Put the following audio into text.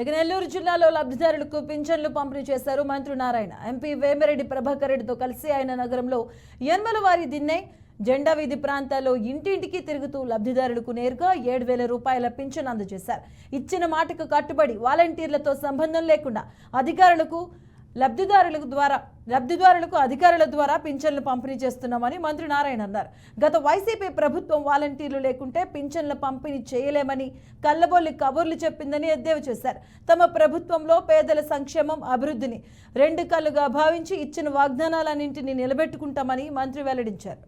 ఇక నెల్లూరు జిల్లాలో లబ్ధిదారులకు పింఛన్లు పంపిణీ చేశారు మంత్రి నారాయణ. ఎంపీ వేమిరెడ్డి ప్రభాకర్ రెడ్డితో కలిసి ఆయన నగరంలో యనమలవారి దిన్నె జెండా వీధి ప్రాంతాల్లో ఇంటింటికి తిరుగుతూ లబ్ధిదారులకు నేరుగా 7,000 రూపాయల పింఛన్ అందజేశారు. ఇచ్చిన మాటకు కట్టుబడి వాలంటీర్లతో సంబంధం లేకుండా లబ్ధిదారులకు అధికారుల ద్వారా పింఛన్లు పంపిణీ చేస్తున్నామని మంత్రి నారాయణ అన్నారు. గత వైసీపీ ప్రభుత్వం వాలంటీర్లు లేకుంటే పింఛన్ల పంపిణీ చేయలేమని కల్లబొల్లి కబుర్లు చెప్పిందని ఎద్దేవా చేశారు. తమ ప్రభుత్వంలో పేదల సంక్షేమం, అభివృద్ధిని 2 కళ్ళుగా భావించి ఇచ్చిన వాగ్దానాలన్నింటినీ నిలబెట్టుకుంటామని మంత్రి వెల్లడించారు.